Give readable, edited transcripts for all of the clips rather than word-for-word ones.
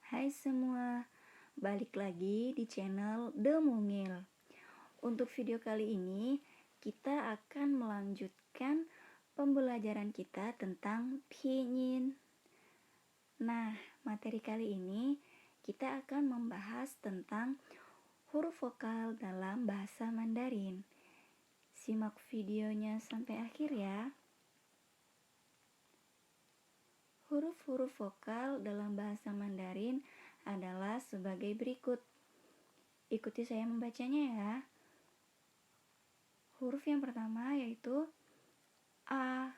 Hai semua, balik lagi di channel The Mungil. Untuk video kali ini, kita akan melanjutkan pembelajaran kita tentang pinyin. Nah, materi kali ini kita akan membahas tentang huruf vokal dalam bahasa Mandarin. Simak videonya sampai akhir ya. Huruf-huruf vokal dalam bahasa Mandarin adalah sebagai berikut. Ikuti saya membacanya ya. Huruf yang pertama yaitu A.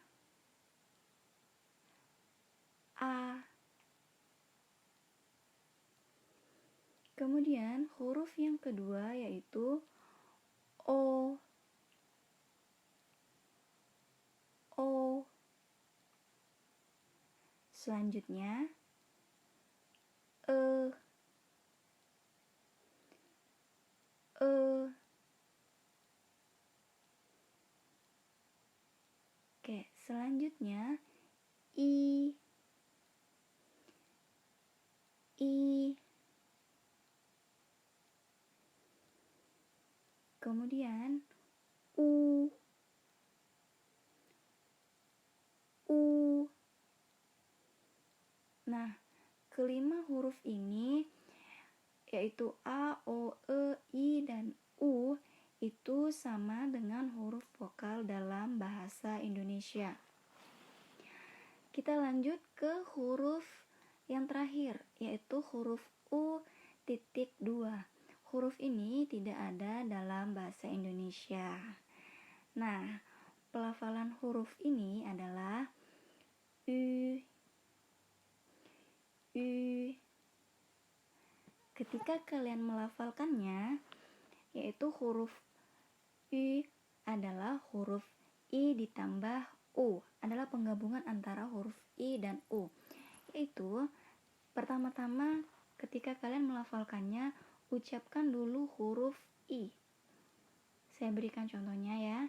Kemudian huruf yang kedua yaitu O. Selanjutnya E. Oke, selanjutnya I. Kemudian U. Nah, kelima huruf ini yaitu A, O, E, I, dan U itu sama dengan huruf vokal dalam bahasa Indonesia. Kita lanjut ke huruf yang terakhir yaitu huruf U.2. Huruf ini tidak ada dalam bahasa Indonesia. Nah, pelafalan huruf ini adalah U. Ketika kalian melafalkannya, yaitu huruf U adalah huruf I ditambah U, adalah penggabungan antara huruf I dan U. Yaitu pertama-tama ketika kalian melafalkannya, ucapkan dulu huruf I. Saya berikan contohnya ya.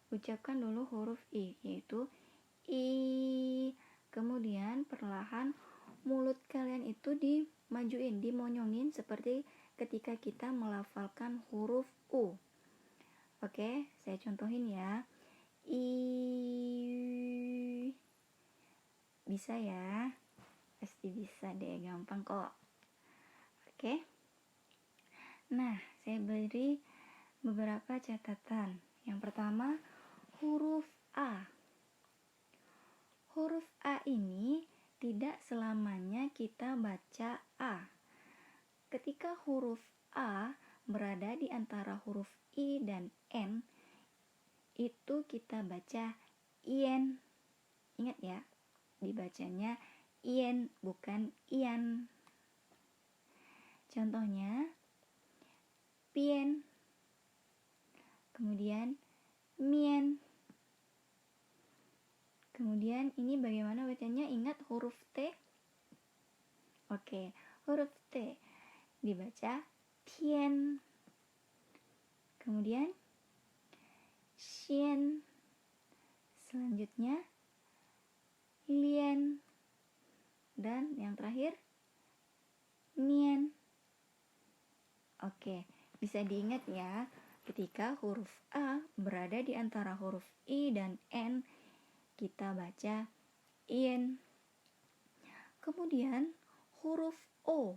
Ucapkan dulu huruf I, yaitu I. Kemudian perlahan mulut kalian itu dimajuin, dimonyongin seperti ketika kita melafalkan huruf U. Oke, saya contohin ya. I. Bisa ya? Pasti bisa deh, gampang kok. Oke. Nah, saya beri beberapa catatan. Yang pertama, huruf A. Huruf A ini tidak selamanya kita baca A. Ketika huruf A berada di antara huruf I dan N, itu kita baca ien. Ingat ya, dibacanya ien bukan ian. Contohnya pien, kemudian mien. Kemudian ini bagaimana bacanya? Ingat huruf T? Oke, huruf T dibaca tien. Kemudian xian. Selanjutnya lien. Dan yang terakhir nien. Oke, bisa diingat ya, ketika huruf A berada di antara huruf I dan N, kita baca ien. Kemudian huruf O.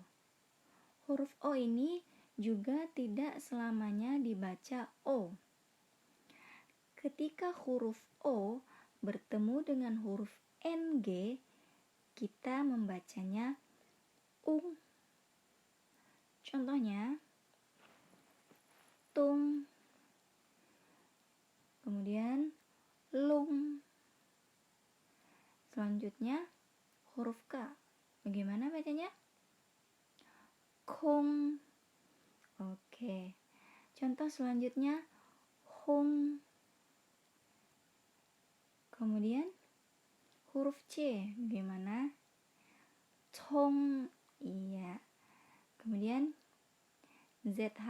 Huruf O ini juga tidak selamanya dibaca O. Ketika huruf O bertemu dengan huruf NG, kita membacanya ung. Contohnya tung. Kemudian lung. Selanjutnya huruf K. Bagaimana bacanya? Kong. Oke. Contoh selanjutnya hong. Kemudian huruf C. Bagaimana? Cong. Iya. Kemudian ZH.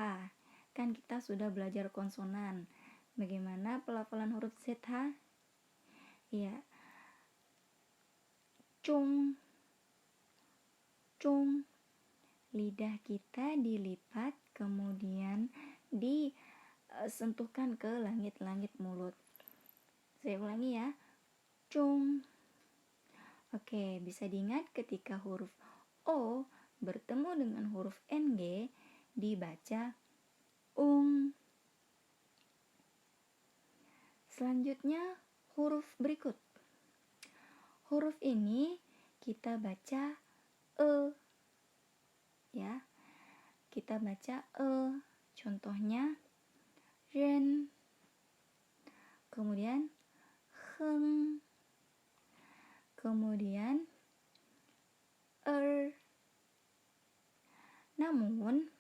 Kan kita sudah belajar konsonan. Bagaimana pelafalan huruf ZH? Iya. Cung. lidah kita dilipat kemudian disentuhkan ke langit-langit mulut. Saya ulangi ya. Cung. Oke, bisa diingat ketika huruf O bertemu dengan huruf NG dibaca ung. Selanjutnya huruf berikut. Huruf ini kita baca E. Ya. Kita baca E. Contohnya ren. Kemudian heng. Kemudian Namun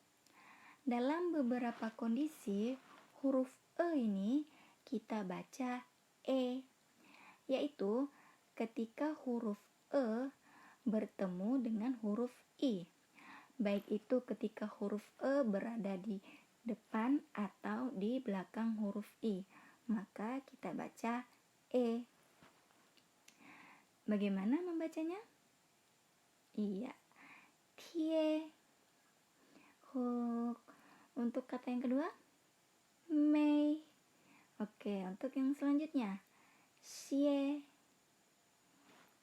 dalam beberapa kondisi huruf E ini kita baca E, yaitu ketika huruf E bertemu dengan huruf I, baik itu ketika huruf E berada di depan atau di belakang huruf I, maka kita baca E. Bagaimana membacanya? Iya, tie. Untuk kata yang kedua, mei. Oke, untuk yang selanjutnya, xie.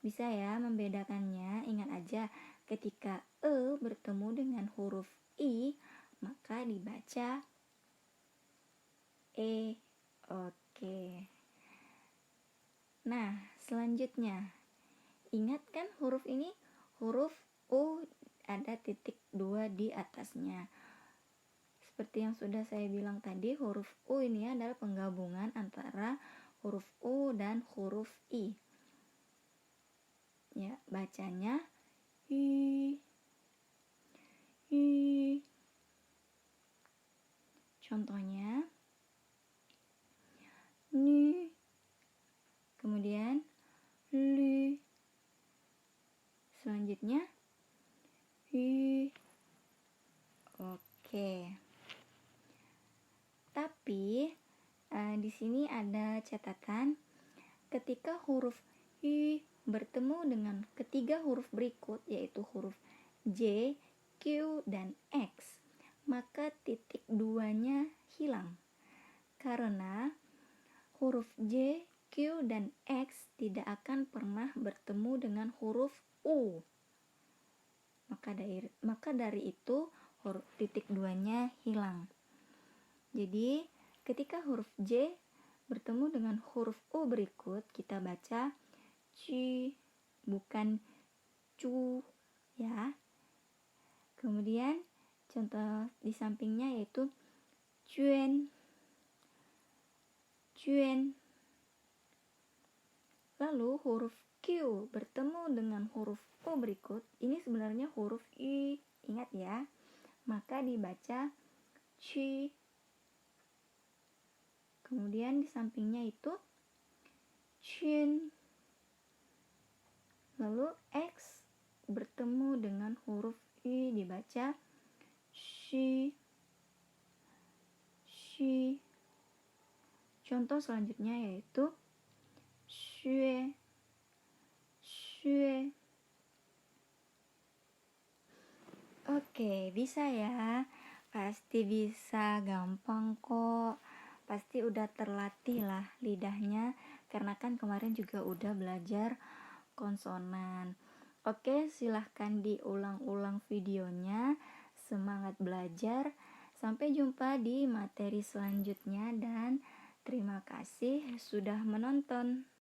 Bisa ya membedakannya. Ingat aja, ketika E bertemu dengan huruf I, maka dibaca E. Oke. Nah, selanjutnya, ingat kan huruf ini? Huruf U ada titik 2 di atasnya. Seperti yang sudah saya bilang tadi, huruf U ini adalah penggabungan antara huruf U dan huruf I. Ya, bacanya hi. Contohnya ni. Kemudian li. Selanjutnya hi. Oke. Tapi di sini ada catatan, ketika huruf hi bertemu dengan ketiga huruf berikut, yaitu huruf J, Q, dan X, maka titik 2-nya hilang. Karena huruf J, Q, dan X tidak akan pernah bertemu dengan huruf U. Maka dari itu huruf titik 2-nya hilang. Jadi ketika huruf J bertemu dengan huruf U berikut, kita baca ci, bukan cu, ya. Kemudian contoh di sampingnya yaitu cuan. Lalu huruf Q bertemu dengan huruf U berikut, ini sebenarnya huruf I, ingat ya, maka dibaca ci. Kemudian di sampingnya itu chin. Lalu X bertemu dengan huruf I, dibaca shi. Contoh selanjutnya yaitu xue. Oke, bisa ya. Pasti bisa, gampang kok. Pasti udah terlatih lah lidahnya, karena kan kemarin juga udah belajar konsonan. Oke, silahkan diulang-ulang videonya. Semangat belajar. Sampai jumpa di materi selanjutnya dan terima kasih sudah menonton.